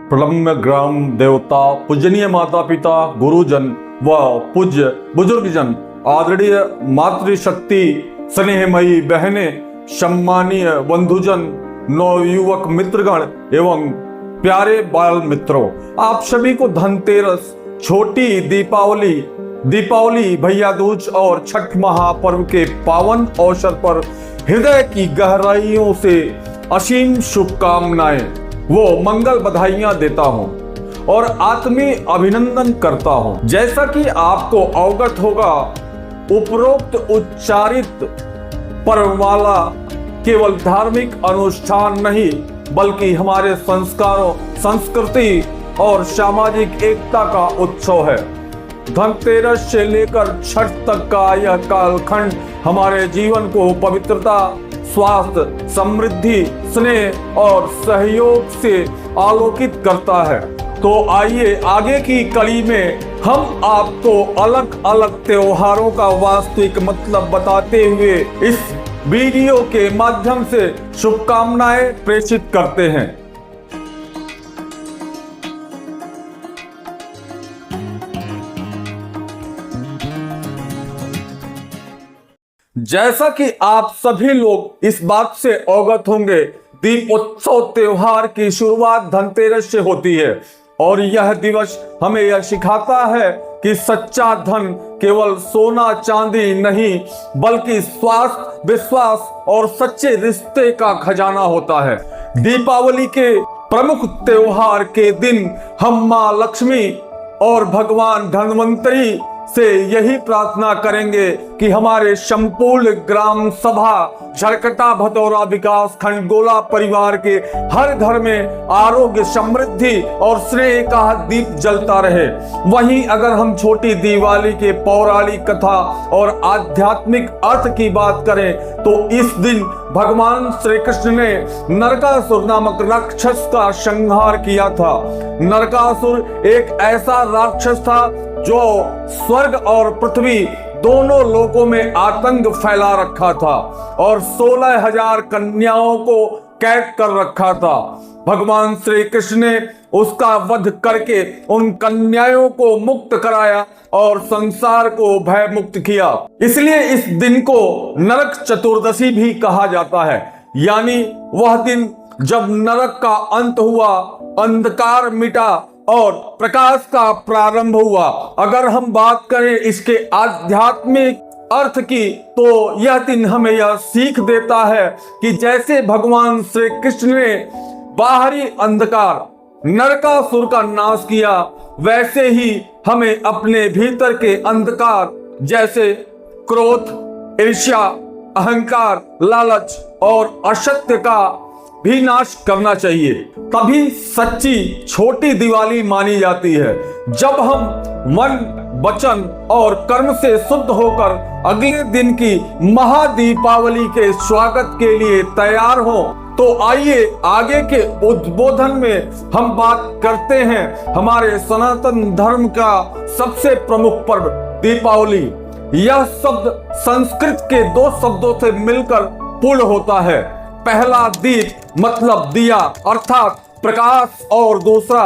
प्रणम्य ग्राम देवता, पूजनीय माता पिता, गुरुजन व पूज्य बुजुर्गजन, आदरणीय मातृशक्ति, स्नेहमयी बहनें, सम्मानीय बंधुजन, नवयुवक मित्रगण एवं प्यारे बाल मित्रों, आप सभी को धनतेरस, छोटी दीपावली, भैया दूज और छठ महापर्व के पावन अवसर पर हृदय की गहराइयों से असीम शुभकामनाएं वो मंगल बधाइयां देता हूं और आत्मीय अभिनंदन करता हूं। जैसा कि आपको अवगत होगा, उपरोक्त उच्चारित पर्वमाला केवल धार्मिक अनुष्ठान नहीं बल्कि हमारे संस्कारों, संस्कृति और सामाजिक एकता का उत्सव है। धनतेरस से लेकर छठ तक का यह कालखंड हमारे जीवन को पवित्रता, स्वास्थ्य, समृद्धि, स्नेह और सहयोग से आलोकित करता है। तो आइए आगे की कड़ी में हम आपको अलग अलग त्योहारों का वास्तविक मतलब बताते हुए इस वीडियो के माध्यम से शुभकामनाएं प्रेषित करते हैं। जैसा कि आप सभी लोग इस बात से अवगत होंगे, दीपोत्सव त्योहार की शुरुआत धनतेरस से होती है और यह दिवस हमें यह सिखाता है कि सच्चा धन केवल सोना चांदी नहीं बल्कि स्वास्थ्य, विश्वास और सच्चे रिश्ते का खजाना होता है। दीपावली के प्रमुख त्योहार के दिन हम मां लक्ष्मी और भगवान धन्वंतरी से यही प्रार्थना करेंगे कि हमारे संपूर्ण ग्राम सभा झरकटा भदौरा विकास खंड गोला परिवार के हर घर में आरोग्य, समृद्धि और स्नेह का दीप जलता रहे। वहीं अगर हम छोटी दिवाली के पौराणिक कथा और आध्यात्मिक अर्थ की बात करें तो इस दिन भगवान श्री कृष्ण ने नरकासुर नामक राक्षस का संहार किया था। नरकासुर एक ऐसा राक्षस था जो स्वर्ग और पृथ्वी दोनों लोकों में आतंक फैला रखा था और 16,000 कन्याओं को कैद कर रखा था। भगवान श्री कृष्ण ने उसका वध करके उन कन्याओं को मुक्त कराया और संसार को भय मुक्त किया। इसलिए इस दिन को नरक चतुर्दशी भी कहा जाता है, यानी वह दिन जब नरक का अंत हुआ, अंधकार मिटा और प्रकाश का प्रारंभ हुआ। अगर हम बात करें इसके आध्यात्मिक अर्थ की तो यह दिन हमें यह सीख देता है कि जैसे भगवान श्री कृष्ण ने बाहरी अंधकार नरकासुर का नाश किया, वैसे ही हमें अपने भीतर के अंधकार जैसे क्रोध, ईर्ष्या, अहंकार, लालच और असत्य का भी नाश करना चाहिए। तभी सच्ची छोटी दिवाली मानी जाती है। जब हम मन, वचन और कर्म से शुद्ध होकर अगले दिन की महादीपावली के स्वागत के लिए तैयार हो, तो आइए आगे के उद्बोधन में हम बात करते हैं हमारे सनातन धर्म का सबसे प्रमुख पर्व दीपावली। यह शब्द संस्कृत के दो शब्दों से मिलकर पूर्ण होता है। पहला दीप मतलब दिया अर्थात प्रकाश और दूसरा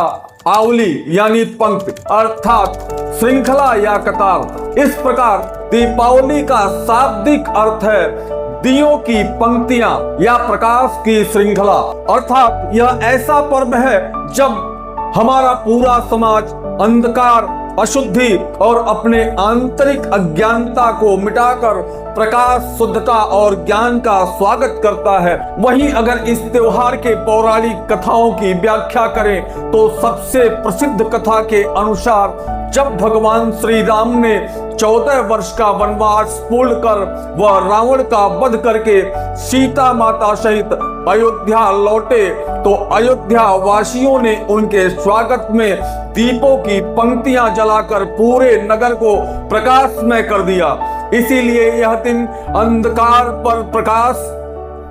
आवली यानी पंक्ति अर्थात श्रृंखला या कतार। इस प्रकार दीपावली का शाब्दिक अर्थ है दियों की पंक्तियां या प्रकाश की श्रृंखला। अर्थात यह ऐसा पर्व है जब हमारा पूरा समाज अंधकार, अशुद्धि और अपने आंतरिक अज्ञानता को मिटाकर प्रकाश, शुद्धता और ज्ञान का स्वागत करता है। वहीं अगर इस त्योहार के पौराणिक कथाओं की व्याख्या करें तो सबसे प्रसिद्ध कथा के अनुसार जब भगवान श्री राम ने 14 वर्ष का वनवास पूर्ण कर वह रावण का वध करके सीता माता सहित अयोध्या लौटे तो अयोध्या वासियों ने उनके स्वागत में दीपों की पंक्तियां जलाकर पूरे नगर को प्रकाशमय कर दिया। इसीलिए यह दिन अंधकार पर प्रकाश,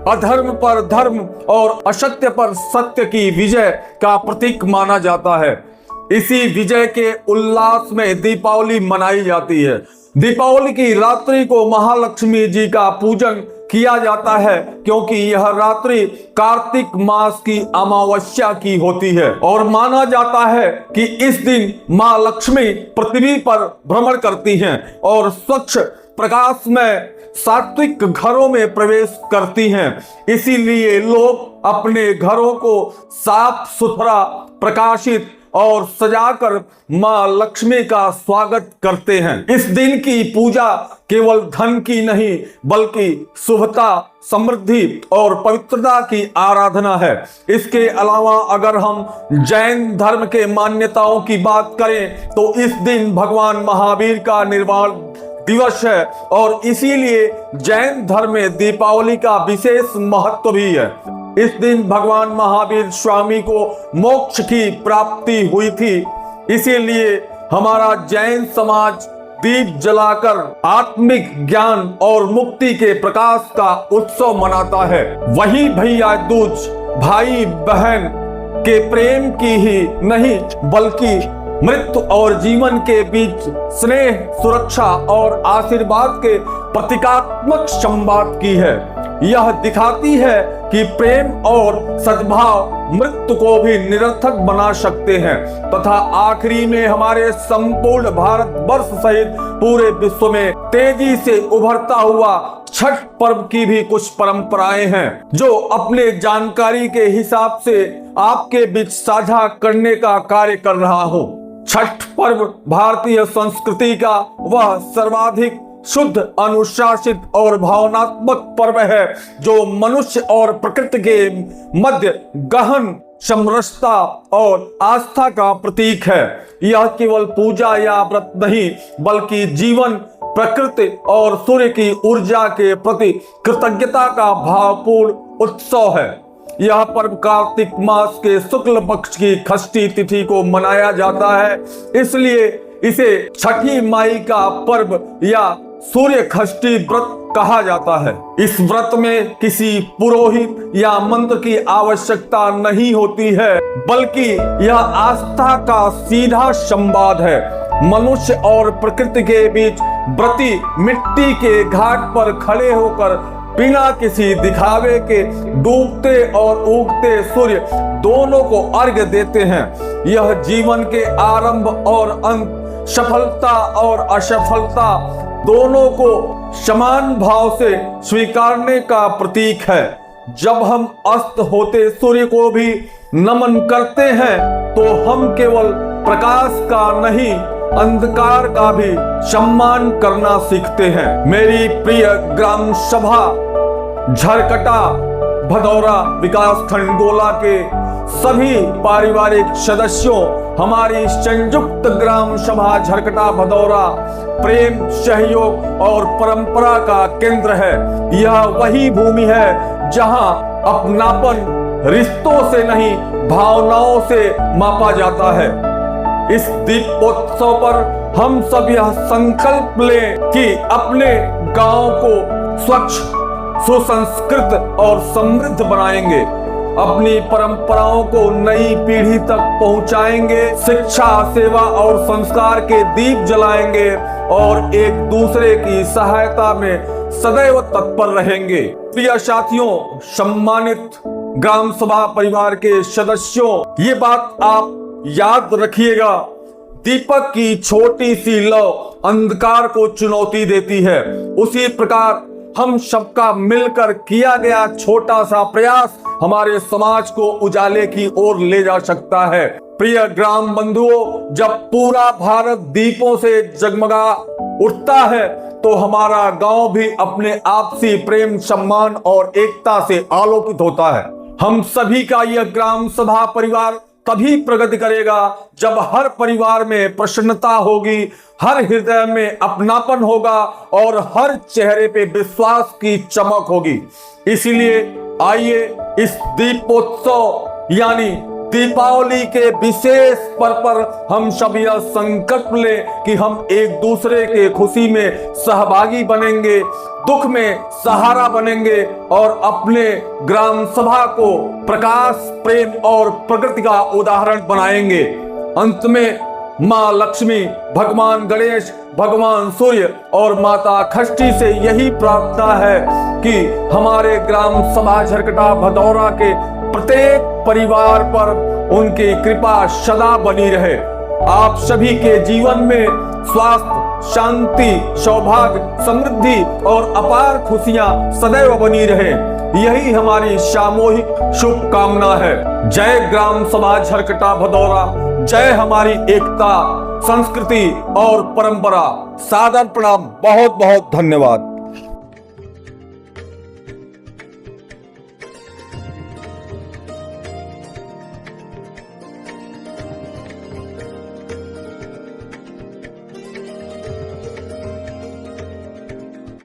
अधर्म पर धर्म और असत्य पर सत्य की विजय का प्रतीक माना जाता है। इसी विजय के उल्लास में दीपावली मनाई जाती है। दीपावली की रात्रि को महालक्ष्मी जी का पूजन किया जाता है क्योंकि यह रात्रि कार्तिक मास की अमावस्या की होती है और माना जाता है कि इस दिन मां लक्ष्मी पृथ्वी पर भ्रमण करती हैं और स्वच्छ प्रकाश में सात्विक घरों में प्रवेश करती हैं। इसीलिए लोग अपने घरों को साफ सुथरा, प्रकाशित और सजाकर मां लक्ष्मी का स्वागत करते हैं। इस दिन की पूजा केवल धन की नहीं बल्कि शुभता, समृद्धि और पवित्रता की आराधना है। इसके अलावा अगर हम जैन धर्म के मान्यताओं की बात करें तो इस दिन भगवान महावीर का निर्वाण दिवस है और इसीलिए जैन धर्म में दीपावली का विशेष महत्व भी है। इस दिन भगवान महावीर स्वामी को मोक्ष की प्राप्ति हुई थी, इसीलिए हमारा जैन समाज दीप जलाकर आत्मिक ज्ञान और मुक्ति के प्रकाश का उत्सव मनाता है। वही भैया दूज भाई बहन के प्रेम की ही नहीं बल्कि मृत्यु और जीवन के बीच स्नेह, सुरक्षा और आशीर्वाद के प्रतीकात्मक संवाद की है। यह दिखाती है कि प्रेम और सद्भाव मृत्यु को भी निरर्थक बना सकते हैं तथा आखिरी में हमारे संपूर्ण भारत वर्ष सहित पूरे विश्व में तेजी से उभरता हुआ छठ पर्व की भी कुछ परंपराएं हैं जो अपने जानकारी के हिसाब से आपके बीच साझा करने का कार्य कर रहा हूं। छठ पर्व भारतीय संस्कृति का वह सर्वाधिक शुद्ध, अनुशासित और भावनात्मक पर्व है जो मनुष्य और प्रकृति के मध्य गहन समरसता और आस्था का प्रतीक है। यह केवल पूजा या व्रत नहीं बल्कि जीवन, प्रकृति और सूर्य की ऊर्जा के प्रति कृतज्ञता का भावपूर्ण उत्सव है। यह पर्व कार्तिक मास के शुक्ल पक्ष की षष्ठी तिथि को मनाया जाता है, इसलिए इसे छठी माई का पर्व या सूर्य षष्ठी व्रत कहा जाता है। इस व्रत में किसी पुरोहित या मंत्र की आवश्यकता नहीं होती है बल्कि यह आस्था का सीधा संवाद है। मनुष्य और प्रकृति के बीच व्रती मिट्टी के घाट पर खड़े होकर बिना किसी दिखावे के डूबते और उगते सूर्य दोनों को अर्घ्य देते हैं। यह जीवन के आरंभ और अंत, सफलता और असफलता दोनों को समान भाव से स्वीकारने का प्रतीक है। जब हम अस्त होते सूर्य को भी नमन करते हैं तो हम केवल प्रकाश का नहीं अंधकार का भी सम्मान करना सीखते हैं। मेरी प्रिय ग्राम सभा झरकटा भदौरा विकास खंड गोला के सभी पारिवारिक सदस्यों, हमारी संयुक्त ग्राम सभा झरकटा भदौरा प्रेम, सहयोग और परंपरा का केंद्र है। यह वही भूमि है जहां अपनापन रिश्तों से नहीं भावनाओं से मापा जाता है। इस दीपोत्सव पर हम सब यह संकल्प लें कि अपने गांव को स्वच्छ, सुसंस्कृत और समृद्ध बनाएंगे, अपनी परंपराओं को नई पीढ़ी तक पहुंचाएंगे, शिक्षा, सेवा और संस्कार के दीप जलाएंगे और एक दूसरे की सहायता में सदैव तत्पर रहेंगे। प्रिय साथियों, सम्मानित ग्राम सभा परिवार के सदस्यों, ये बात आप याद रखिएगा, दीपक की छोटी सी लौ अंधकार को चुनौती देती है। उसी प्रकार हम सबका मिलकर किया गया छोटा सा प्रयास हमारे समाज को उजाले की ओर ले जा सकता है। प्रिय ग्राम बंधुओं, जब पूरा भारत दीपों से जगमगा उठता है तो हमारा गांव भी अपने आपसी प्रेम, सम्मान और एकता से आलोकित होता है। हम सभी का यह ग्राम सभा परिवार तभी प्रगति करेगा जब हर परिवार में प्रसन्नता होगी, हर हृदय में अपनापन होगा और हर चेहरे पे विश्वास की चमक होगी। इसीलिए आइए इस दीपोत्सव यानी दीपावली के विशेष पर्व पर हम सब यह संकल्प लें कि हम एक दूसरे के खुशी में सहभागी बनेंगे, दुख में सहारा बनेंगे और अपने ग्राम सभा को प्रकाश, प्रेम और प्रकृति का उदाहरण बनाएंगे। अंत में मां लक्ष्मी, भगवान गणेश, भगवान सूर्य और माता षष्ठी से यही प्रार्थना है कि हमारे ग्राम सभा झरकटा भदौरा के प्रत्येक परिवार पर उनकी कृपा सदा बनी रहे। आप सभी के जीवन में स्वास्थ्य, शांति, सौभाग्य, समृद्धि और अपार खुशियां सदैव बनी रहे, यही हमारी सामूहिक शुभकामना है। जय ग्राम सभा झरकटा भदौरा, जय हमारी एकता, संस्कृति और परंपरा। सादर प्रणाम, बहुत बहुत धन्यवाद।